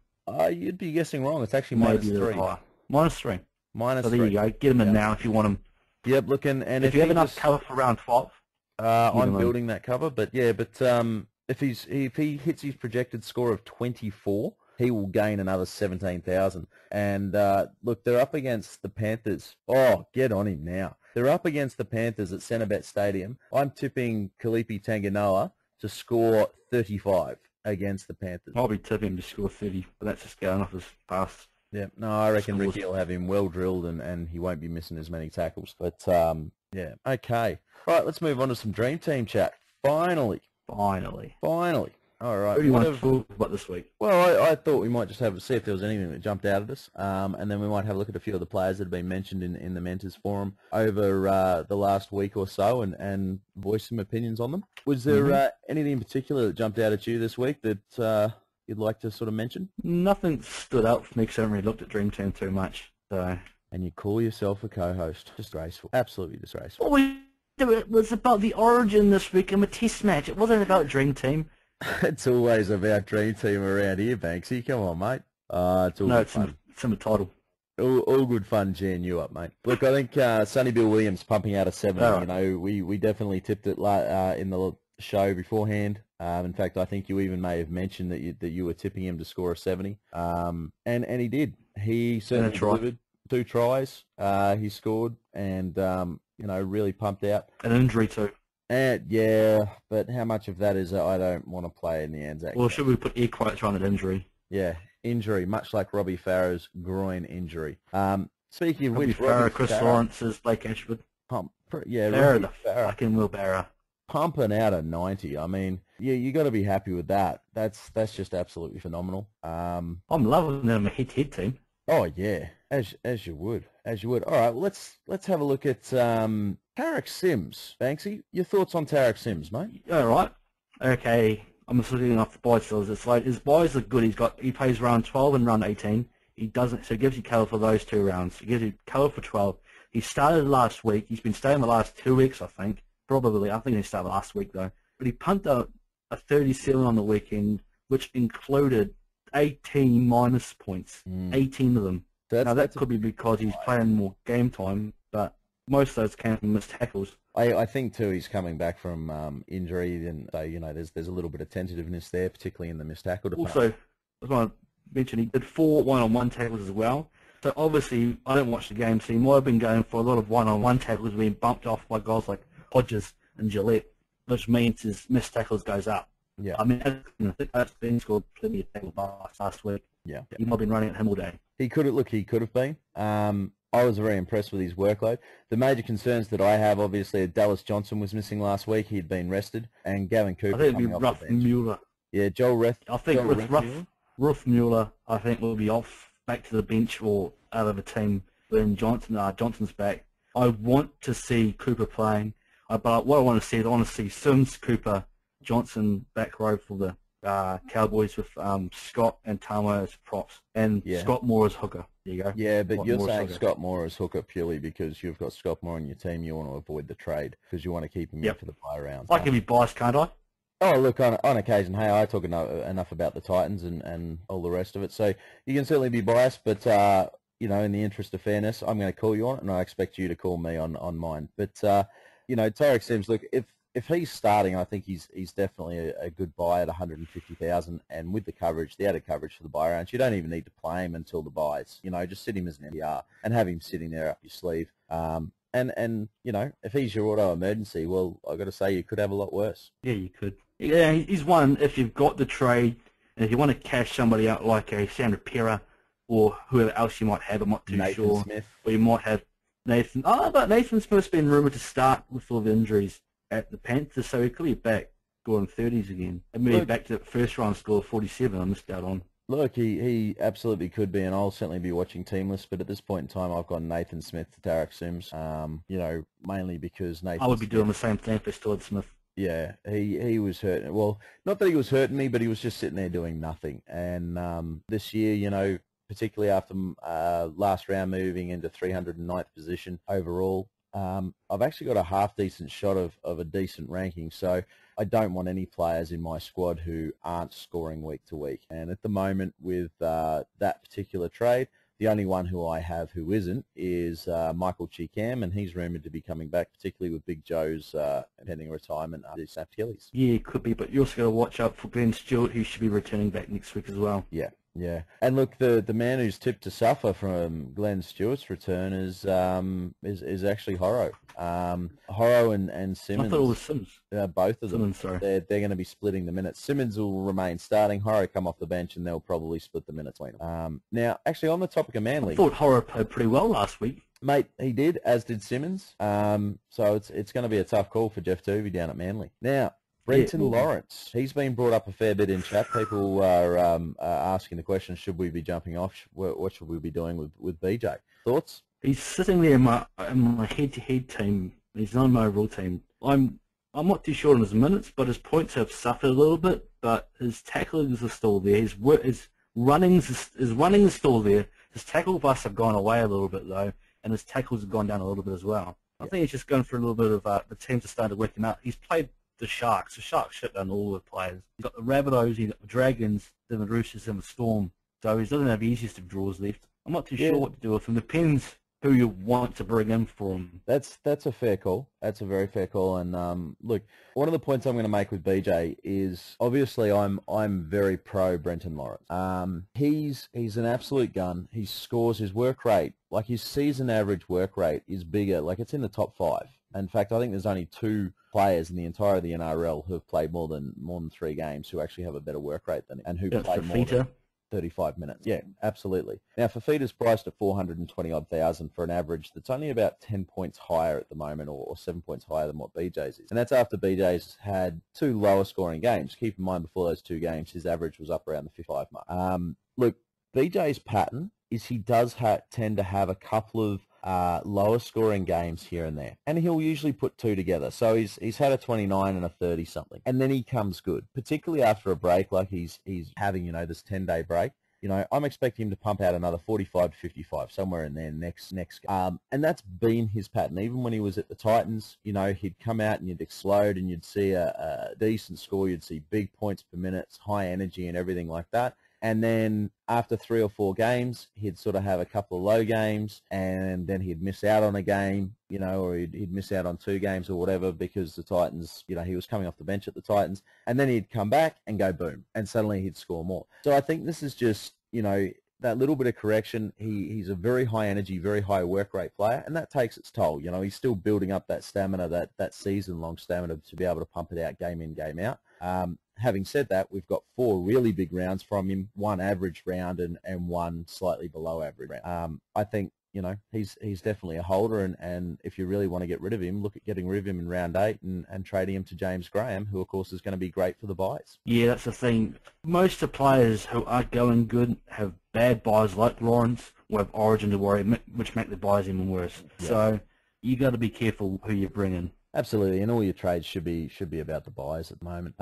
You'd be guessing wrong. It's actually -3. -3. -3. So there you go. Get him in now if you want him. Yep, look, and if you have enough cover for round 12. I'm building that cover, but if he hits his projected score of 24, he will gain another 17,000. And look, they're up against the Panthers. Oh, get on him now. They're up against the Panthers at Centrebet Stadium. I'm tipping Kalepi Tanganoa to score 35 against the Panthers. I'll be tipping him to score 30, but that's just going off his past. Yeah, no, I reckon Ricky will have him well drilled and he won't be missing as many tackles. But yeah, okay. All right, let's move on to some Dream Team chat. Finally. All right. Who do you want to talk about this week? Well, I thought we might just see if there was anything that jumped out at us, and then we might have a look at a few of the players that have been mentioned in the Mentors Forum over the last week or so and voice some opinions on them. Was there anything in particular that jumped out at you this week that you'd like to sort of mention? Nothing stood out for me because I haven't really looked at Dreamteam too much. So. And you call yourself a co-host. Disgraceful. Absolutely disgraceful. It was about the Origin this week in a test match. It wasn't about Dreamteam. It's always about Dream Team around here, Banksy. Come on, mate. It's all No, good it's fun. in the title. All good fun geeing you up, mate. Look, I think Sonny Bill Williams pumping out a 70. Oh. You know, we definitely tipped it in the show beforehand. In fact, I think you even may have mentioned that you were tipping him to score a 70. And he did. He certainly delivered 2 tries. He scored and you know, really pumped out. An injury too. And yeah, but how much of that is I don't want to play in the Anzac? Well, should we put air quotes around an injury? Yeah, injury, much like Robbie Farah's groin injury. Speaking of Robbie which, Farah, Chris Lawrence's Blake Ashford. Robbie Farah Fucking wheelbarrow. pumping out a 90. I mean, yeah, you got to be happy with that. That's just absolutely phenomenal. I'm loving them head-to-head team. Oh yeah, as you would. All right, well, let's have a look at Tarek Sims. Banksy, your thoughts on Tarek Sims, mate? All right. Okay. I'm just looking off the buy stills. It's like his buys are good. He plays round 12 and round 18. He doesn't, so he gives you colour for those 2 rounds. He gives you colour for 12. He started last week. He's been staying the last 2 weeks, I think. Probably. I think he started last week though. But he pumped out a 37 on the weekend, which included 18 minus points. 18 of them. Now that could be because he's playing more game time, but most of those came from missed tackles. I think too he's coming back from injury, and so you know there's a little bit of tentativeness there, particularly in the missed tackle department. Also, as I mentioned, he did 4 one-on-one tackles as well. So obviously, I don't watch the game, so he might have been going for a lot of one-on-one tackles, being bumped off by guys like Hodges and Gillette, which means his missed tackles goes up. Yeah. I mean, I think Ben scored plenty of tackle busts last week. Yeah. He might have been running at him all day. He could have been. I was very impressed with his workload. The major concerns that I have, obviously, Dallas Johnson was missing last week. He had been rested, and Gavin Cooper. I think it'd be coming off Ruff the bench. Mueller. Yeah, Joel Reth. I think with Ruff Mueller, I think will be off back to the bench or out of the team when Johnson's back. I want to see Cooper playing, but what I want to see is I want to see Sims, Cooper, Johnson back row for the Cowboys with Scott and Tamo as props, and Scott Moore as hooker. There you go. Yeah, but you're saying hooker. Scott Moore as hooker purely because you've got Scott Moore on your team. You want to avoid the trade because you want to keep him in for the buy rounds. I can be biased, can't I? Oh, look, on occasion, hey, I talk enough about the Titans and all the rest of it, so you can certainly be biased, but, you know, in the interest of fairness, I'm going to call you on it, and I expect you to call me on mine. But, you know, Tarek Sims, look, if he's starting, I think he's definitely a good buy at 150,000, and with the coverage, the added coverage for the buy rounds, you don't even need to play him until the buys. You know, just sit him as an MDR and have him sitting there up your sleeve. And you know, if he's your auto emergency, well, I've got to say you could have a lot worse. Yeah, you could. Yeah, he's one, if you've got the trade, and if you want to cash somebody out like a Sandra Pera or whoever else you might have, I'm not too Nathan sure. Smith. Or you might have Nathan. Oh, but Nathan Smith's been rumoured to start with all the injuries at the Panthers, so he could be back scoring 30s again. And maybe back to that first round score of 47 I missed out on. Look, he absolutely could be, and I'll certainly be watching team lists, but at this point in time, I've got Nathan Smith to Tarek Sims, you know, mainly because Nathan I would be Smith, doing the same thing for Stuart Smith. Yeah, he was hurting. Well, not that he was hurting me, but he was just sitting there doing nothing. And this year, you know, particularly after last round moving into 309th position overall, I've actually got a half-decent shot of a decent ranking, so I don't want any players in my squad who aren't scoring week to week. And at the moment with that particular trade, the only one who I have who isn't is Michael Cheekham, and he's rumoured to be coming back, particularly with Big Joe's pending retirement after his snapped Achilles. Yeah, it could be, but you also got to watch out for Glenn Stewart, who should be returning back next week as well. Yeah. Yeah, and look, the man who's tipped to suffer from Glenn Stewart's return is actually Horro. Horro and Simmons. I thought it was Sims. Both of them. Simmons, sorry. They're going to be splitting the minutes. Simmons will remain starting. Horro come off the bench, and they'll probably split the minutes between them. Now, actually, on the topic of Manly, I thought Horro played pretty well last week. Mate, he did, as did Simmons. So it's going to be a tough call for Jeff Tuvey down at Manly. Now, Brenton Lawrence, he's been brought up a fair bit in chat. People are asking the question, should we be jumping off? What should we be doing with BJ? Thoughts? He's sitting there in my head-to-head team. He's not in my overall team. I'm not too sure on his minutes, but his points have suffered a little bit. but his tacklings are still there. His runnings is still there. His tackle busts have gone away a little bit though, and his tackles have gone down a little bit as well. I think he's just going through a little bit of the teams are starting to work him out. He's played the Sharks. The Sharks shut down all the players. He's got the Rabbitohs, he's got the Dragons, then the Roosters and the Storm. So he doesn't have the easiest of draws left. I'm not too sure what to do with him. Depends who you want to bring in for him. That's a fair call. That's a very fair call. And look, one of the points I'm going to make with BJ is obviously I'm very pro Brenton Lawrence. He's an absolute gun. He scores his work rate, like his season average work rate is bigger. Like it's in the top 5. In fact, I think there's only 2 players in the entire of the NRL who have played more than 3 games who actually have a better work rate than him and who play more than 35 minutes. Yeah, absolutely. Now, Fafita's priced at 420,000 for an average that's only about 10 points higher at the moment, or 7 points higher than what BJ's is. And that's after BJ's had 2 lower scoring games. Keep in mind, before those 2 games, his average was up around the 55 mark. Look, BJ's pattern is he does tend to have a couple of lower scoring games here and there, and he'll usually put 2 together. So he's had a 29 and a 30 something, and then he comes good, particularly after a break like he's having, this 10-day break. I'm expecting him to pump out another 45 to 55 somewhere in there next and that's been his pattern. Even when he was at the Titans, he'd come out and you'd explode and you'd see a decent score, you'd see big points per minute, high energy and everything like that. And then after 3 or 4 games, he'd sort of have a couple of low games, and then he'd miss out on a game, or he'd miss out on 2 games or whatever because the Titans, he was coming off the bench at the Titans, and then he'd come back and go boom, and suddenly he'd score more. So I think this is just, that little bit of correction. He's a very high energy, very high work rate player, and that takes its toll. He's still building up that stamina, that season-long stamina to be able to pump it out game in, game out. Having said that, we've got 4 really big rounds from him, 1 average round and 1 slightly below average round. I think, he's definitely a holder, and if you really want to get rid of him, look at getting rid of him in round 8 and trading him to James Graham, who of course is going to be great for the buys. Yeah, that's the thing. Most of the players who are going good have bad buys like Lawrence, or have Origin to worry, which make the buys even worse. Yeah. So you got to be careful who you bring in. Absolutely, and all your trades should be about the buys at the moment.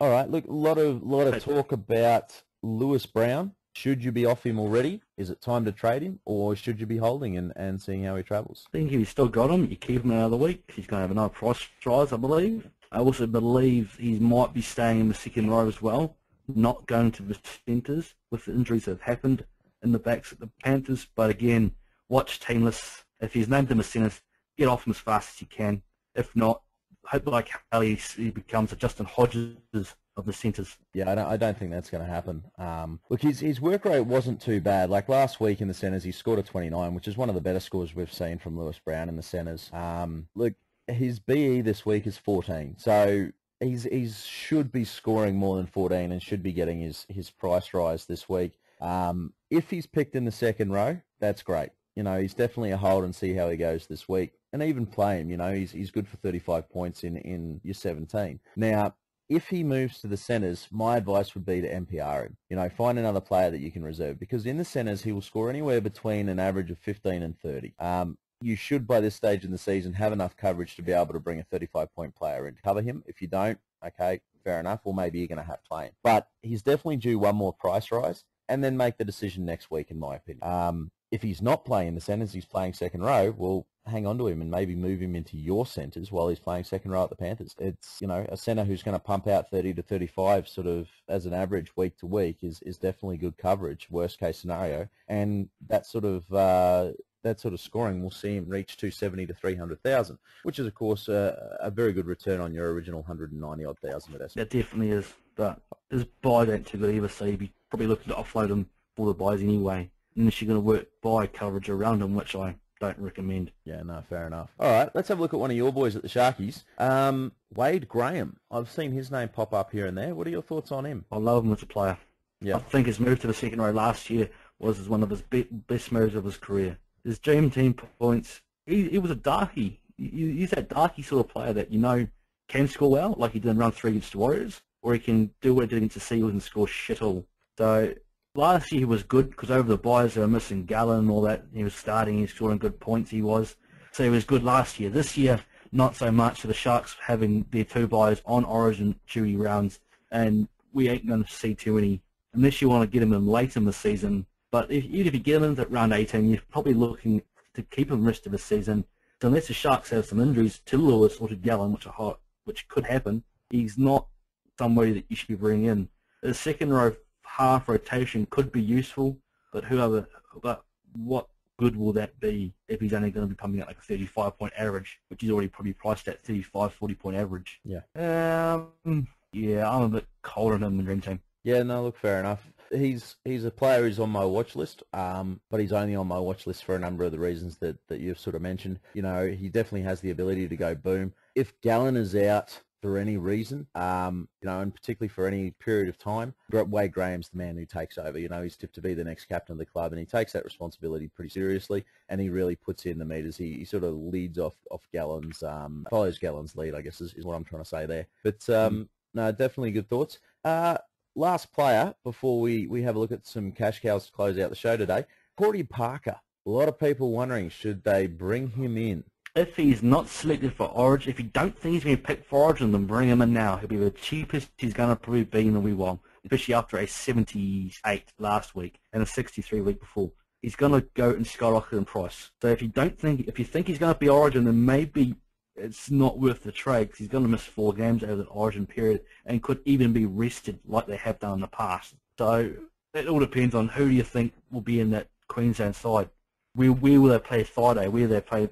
All right, look, a lot of talk about Lewis Brown. Should you be off him already? Is it time to trade him, or should you be holding and seeing how he travels? I think if you still got him, you keep him another week. He's going to have another price rise, I believe. I also believe he might be staying in the second row as well, not going to the centres with the injuries that have happened in the backs at the Panthers. But again, watch team lists. If he's named in the centres, get off him as fast as you can. If not, hope like Haley he becomes a Justin Hodges of the centres. Yeah, I don't think that's going to happen. Look, his work rate wasn't too bad. Like last week in the centres, he scored a 29, which is one of the better scores we've seen from Lewis Brown in the centres. Look, his BE this week is 14, so he's should be scoring more than 14 and should be getting his price rise this week. If he's picked in the second row, that's great. He's definitely a hold and see how he goes this week. And even play him, he's good for 35 points in your 17. Now, if he moves to the centres, my advice would be to MPR him. Find another player that you can reserve, because in the centres he will score anywhere between an average of 15 and 30. You should, by this stage in the season, have enough coverage to be able to bring a 35-point player in to cover him. If you don't, okay, fair enough, or maybe you're going to have to play him. But he's definitely due one more price rise, and then make the decision next week, in my opinion. If he's not playing in the centres, he's playing second row, well, hang on to him and maybe move him into your centres while he's playing second row at the Panthers. It's, a centre who's going to pump out 30 to 35 sort of as an average week to week is definitely good coverage, worst case scenario. And that sort of scoring will see him reach 270 to 300,000, which is, of course, a very good return on your original 190-odd thousand. That definitely is, but his buy don't too good either, so you'd be probably looking to offload him for the buys anyway, unless you're going to work buy coverage around him, which I don't recommend. Yeah, no, fair enough. All right, let's have a look at one of your boys at the Sharkies. Wade Graham. I've seen his name pop up here and there. What are your thoughts on him? I love him as a player. Yeah. I think his move to the second row last year was one of his best moves of his career. His Dreamteam points, he was a darky. He's that darky sort of player that can score well, like he did in round 3 against the Warriors, or he can do what he did against the Seagulls and score shit all. So last year he was good because over the buys they were missing Gallen and all that. He was starting, he was scoring good points. So he was good last year. This year, not so much. So the Sharks having their 2 buys on Origin chewy rounds, and we ain't going to see too many, unless you want to get him in late in the season. But even if you get him into round 18, you're probably looking to keep him the rest of the season. So unless the Sharks have some injuries to Lewis or to Gallen, which could happen, he's not somebody that you should be bringing in. The second row half rotation could be useful, but what good will that be if he's only going to be coming at like a 35-point average, which he's already probably priced at 35, 40-point average? Yeah. Yeah, I'm a bit colder on him than Dream Team. Yeah, no, look, fair enough. He's a player who's on my watch list, but he's only on my watch list for a number of the reasons that you've sort of mentioned. You know, he definitely has the ability to go boom. If Gallen is out for any reason, you know, and particularly for any period of time, Wade Graham's the man who takes over. You know, he's tipped to be the next captain of the club, and he takes that responsibility pretty seriously, and he really puts in the meters. He sort of leads off Gallen's, follows Gallen's lead, I guess, is what I'm trying to say there. But, no, definitely good thoughts. Last player, before we have a look at some cash cows to close out the show today, Cordy Parker. A lot of people wondering, should they bring him in? If he's not selected for Origin, if you don't think he's going to be picked for Origin, then bring him in now. He'll be the cheapest he's going to probably be in the wee while, especially after a 78 last week and a 63 week before. He's going to go and skyrocket in price. So if you think he's going to be Origin, then maybe it's not worth the trade, because he's going to miss 4 games over the Origin period and could even be rested like they have done in the past. So it all depends on who do you think will be in that Queensland side. Where will they play Friday? Where they play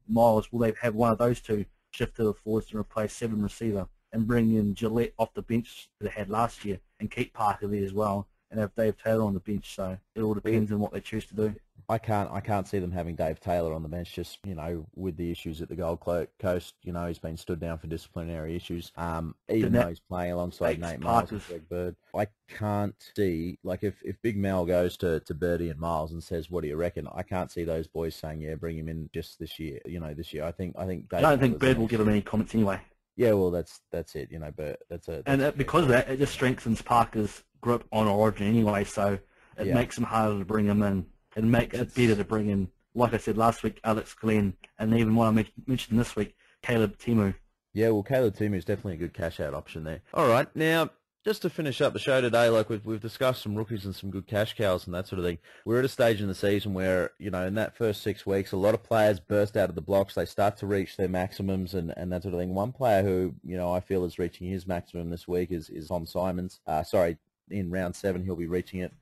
Miles? Will they have one of those two shift to the forwards and replace 7 receiver and bring in Gillette off the bench that they had last year and keep Parker there as well and have Dave Taylor on the bench? So it all depends on what they choose to do. I can't see them having Dave Taylor on the bench, just, you know, with the issues at the Gold Coast. You know, he's been stood down for disciplinary issues, even though he's playing alongside Nate Miles and Greg Bird. I can't see, like, if Big Mel goes to Birdie and Miles and says, what do you reckon? I can't see those boys saying, yeah, bring him in just this year, you know, this year. I think Dave I don't think Bird will give him any comments anyway. Yeah, well, that's it, you know, but because of that, it just strengthens Parker's grip on Origin anyway, so it makes him harder to bring him in. It makes it better to bring in, like I said last week, Alex Glenn, and even what I mentioned this week, Caleb Timu. Yeah, well, Caleb Timu is definitely a good cash-out option there. All right, now, just to finish up the show today, like we've discussed some rookies and some good cash cows and that sort of thing. We're at a stage in the season where, you know, in that first 6 weeks, a lot of players burst out of the blocks. They start to reach their maximums and that sort of thing. One player who, you know, I feel is reaching his maximum this week is Tom Simons. In round 7, he'll be reaching it.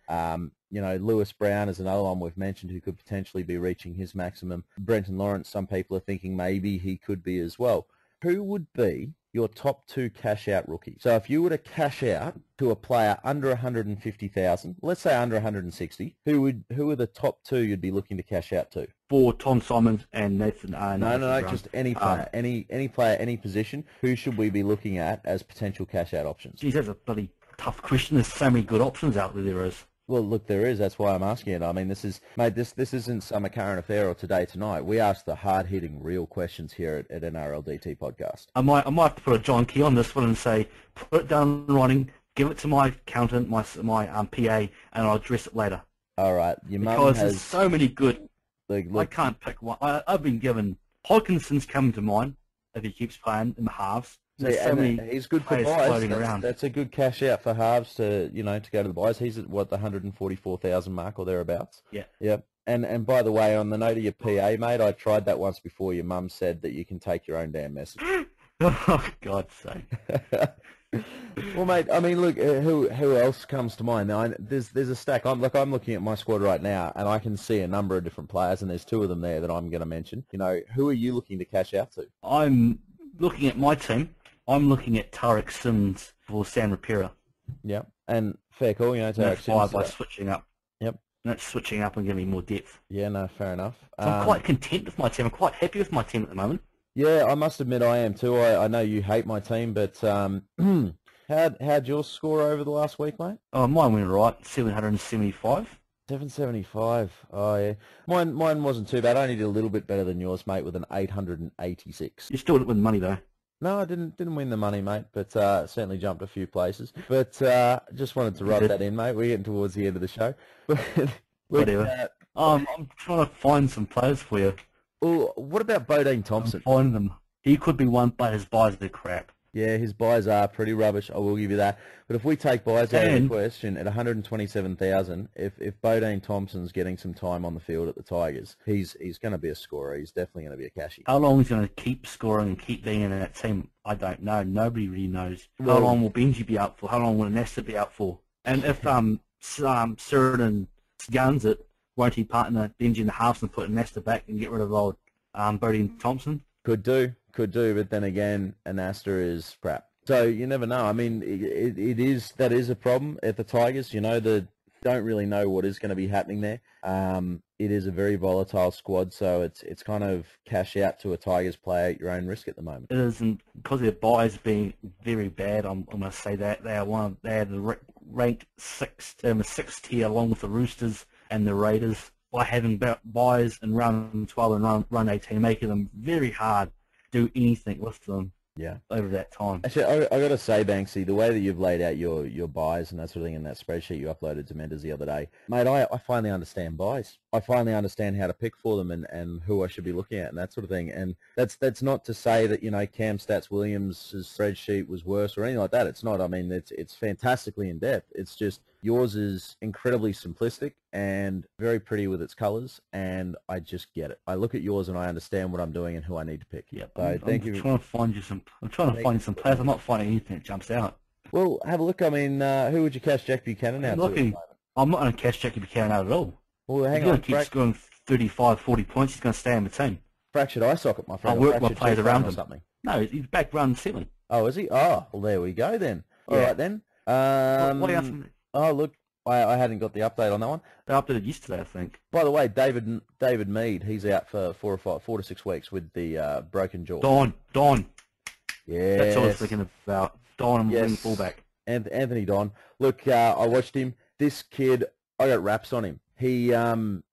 You know, Lewis Brown is another one we've mentioned who could potentially be reaching his maximum. Brenton Lawrence, some people are thinking maybe he could be as well. Who would be your top 2 cash-out rookies? So if you were to cash out to a player under 150,000, let's say under 160, who are the top 2 you'd be looking to cash out to? For Tom Simons and Nathan. No, just any player, any player, any position. Who should we be looking at as potential cash-out options? Geez, that's a bloody tough question. There's so many good options out there is. Well, look, there is. That's why I'm asking it. I mean, this isn't some current affair or today tonight. We ask the hard-hitting, real questions here at NRLDT Podcast. I might have to put a John Key on this one and say, put it down in writing, give it to my accountant, my PA, and I'll address it later. All right. Because there's so many good. Look, I can't pick one. I've been given Hodkinson's coming to mind if he keeps playing in the halves. See, so he's good for buys. That's a good cash out for halves to go to the buys. He's at what, the 144,000 mark or thereabouts. Yeah. Yep. And by the way, on the note of your PA, mate, I tried that once before. Your mum said that you can take your own damn message. Oh, God's sake. Well, mate, I mean, look, who else comes to mind? Now, there's a stack. I'm looking at my squad right now, and I can see a number of different players, and there's 2 of them there that I'm going to mention. You know, who are you looking to cash out to? I'm looking at my team. I'm looking at Tarek Sims for San Rapira. Yep, and fair call, you know, Tarek Sims. By switching up. Yep. That's switching up and giving me more depth. Yeah, no, fair enough. So I'm quite content with my team. I'm quite happy with my team at the moment. Yeah, I must admit I am too. I know you hate my team, but how'd yours score over the last week, mate? Oh, mine went right, 775. 775. Oh yeah, mine wasn't too bad. I only did a little bit better than yours, mate, with an 886. You still didn't win money though. No, I didn't win the money, mate, but certainly jumped a few places. But just wanted to rub that in, mate. We're getting towards the end of the show. Whatever. I'm trying to find some players for you. Well, what about Bodine Thompson? Find them. He could be one, but his buys are crap. Yeah, his buys are pretty rubbish. I will give you that. But if we take buys out of the And question at 127,000, if Bodine Thompson's getting some time on the field at the Tigers, he's going to be a scorer. He's definitely going to be a cashy. how long he's going to keep scoring and keep being in that team, I don't know. Nobody really knows. Well, How long will Benji be out for? How long will Nesta be out for? And if Sheridan guns it, won't he partner Benji in the halves and put Nesta back and get rid of old Bodine Thompson? Could do, but then again, Anasta is crap. So you never know. I mean, that is a problem at the Tigers. You know, don't really know what is going to be happening there. It is a very volatile squad, so it's kind of cash out to a Tigers player at your own risk at the moment. It isn't, because their buys being very bad. I'm going to say that they are the ranked sixth tier along with the Roosters and the Raiders, by having buys in round 12 and round 18, making them very hard to do anything with them. Yeah. Over that time. Actually, I got to say, Banksy, the way that you've laid out your buys and that sort of thing in that spreadsheet you uploaded to Mendes the other day, mate, I finally understand buys. I finally understand how to pick for them and who I should be looking at and that sort of thing. And that's not to say that, you know, Cam Stats Williams' spreadsheet was worse or anything like that. It's not. I mean, it's fantastically in depth. It's just yours is incredibly simplistic and very pretty with its colours, and I just get it. I look at yours and I understand what I'm doing and who I need to pick. Yep. So I'm trying to find you some. I'm trying to find you some players. I'm not finding anything that jumps out. Well, have a look. I mean, who would you cash Jack Buchanan out to? I'm not going to cash Jackie Buchanan out at all. Well, hang he's on. He's going to keep scoring 35, 40 points. He's going to stay in the team. Fractured eye socket, my friend. I'll work my players around him. Something. No, he's back round 7. Oh, is he? Oh, well, there we go then. All right then. What are you asking me? Oh, look. I hadn't got the update on that one. They updated yesterday, I think. By the way, David Mead, he's out for 4 to 6 weeks with the broken jaw. Don. Yeah. That's what I was thinking about. Don, yes. Wing fullback. Anthony Don. Look, I watched him. This kid, I got raps on him.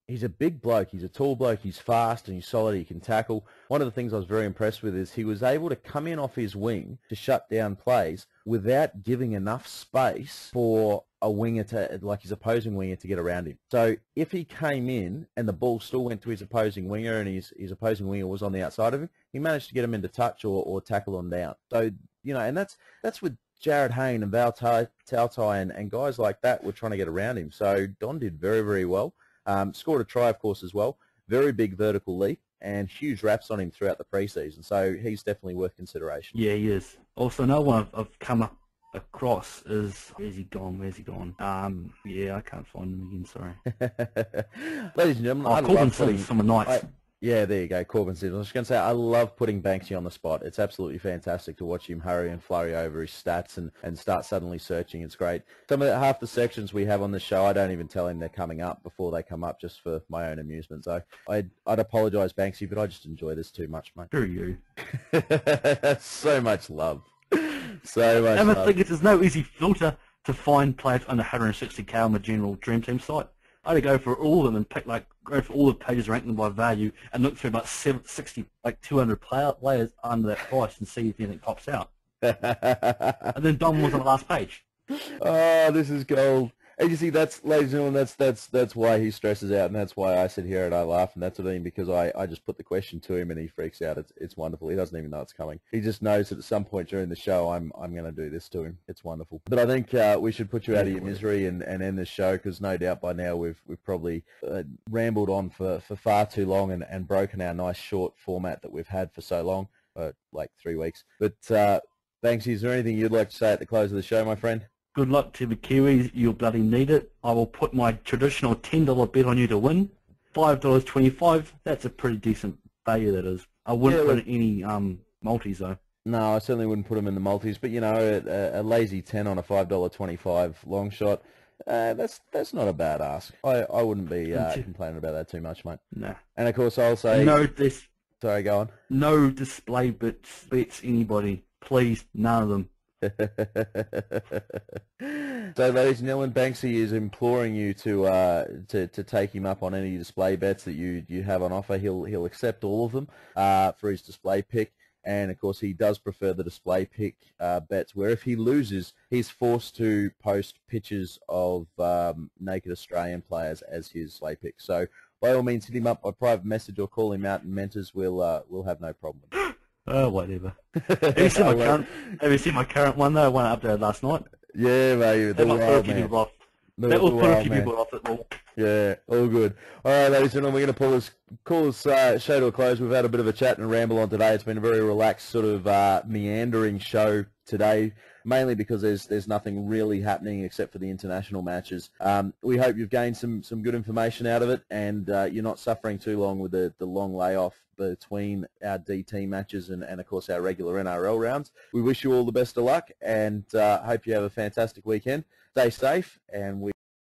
He's a big bloke. He's a tall bloke. He's fast and he's solid. He can tackle. One of the things I was very impressed with is he was able to come in off his wing to shut down plays without giving enough space for a winger to, like his opposing winger, to get around him. So if he came in and the ball still went to his opposing winger and his opposing winger was on the outside of him, he managed to get him into touch or tackle on down. So, you know, and that's with Jared Hayne and Val Tautai and guys like that were trying to get around him. So Don did very, very well. Scored a try, of course, as well. Very big vertical leap and huge raps on him throughout the preseason. So he's definitely worth consideration. Yeah, he is. Also, another one I've come up across is, where's he gone? Yeah, I can't find him again, sorry. Ladies and gentlemen, Corbin from the Knights. Yeah, there you go, Corbin Simmons. I was going to say, I love putting Banksy on the spot. It's absolutely fantastic to watch him hurry and flurry over his stats and start suddenly searching. It's great. Half the sections we have on the show, I don't even tell him they're coming up before they come up, just for my own amusement. So I'd apologise, Banksy, but I just enjoy this too much, mate. Screw you. So much love. So much love. I think there's no easy filter to find players under 160k on the general Dream Team site. I had to go for all of them and go for all the pages, rank them by value, and look through about 60, 200 players under that price and see if anything pops out. And then Dom was on the last page. Oh, this is gold. And you see, that's, ladies and gentlemen, that's why he stresses out, and that's why I sit here and I laugh, and that's what I mean, because I just put the question to him and he freaks out. It's wonderful. He doesn't even know it's coming. He just knows that at some point during the show I'm going to do this to him. It's wonderful. But I think we should put you out of your misery and end this show, because no doubt by now we've probably rambled on for far too long and broken our nice short format that we've had for so long, like 3 weeks. But Banksy, is there anything you'd like to say at the close of the show, my friend? Good luck to the Kiwis. You'll bloody need it. I will put my traditional $10 bet on you to win. $5.25. That's a pretty decent value, that is. I wouldn't put any multis, though. No, I certainly wouldn't put them in the multis. But, you know, a lazy 10 on a $5.25 long shot, that's not a bad ask. I wouldn't be complaining about that too much, mate. Nah. And, of course, I'll say... Sorry, go on. No display bets anybody. Please, none of them. So, ladies and gentlemen, Banksy is imploring you to take him up on any display bets that you have on offer. He'll accept all of them for his display pick, and of course he does prefer the display pick bets, where if he loses, he's forced to post pictures of naked Australian players as his display pick. So, by all means, hit him up by private message or call him out, and Mentors will have no problem with it. Oh, whatever. Have you seen my current? Have you seen my current one though? One I updated last night. Yeah, mate, That the might put a wild few man. people off. The That will put a wild few man. people off it all. Yeah, all good. All right, ladies and gentlemen, we're going to call this show to a close. We've had a bit of a chat and a ramble on today. It's been a very relaxed sort of meandering show today, mainly because there's nothing really happening except for the international matches. We hope you've gained some good information out of it, and you're not suffering too long with the long layoff between our D team matches and of course our regular NRL rounds. We wish you all the best of luck, and hope you have a fantastic weekend. Stay safe, and we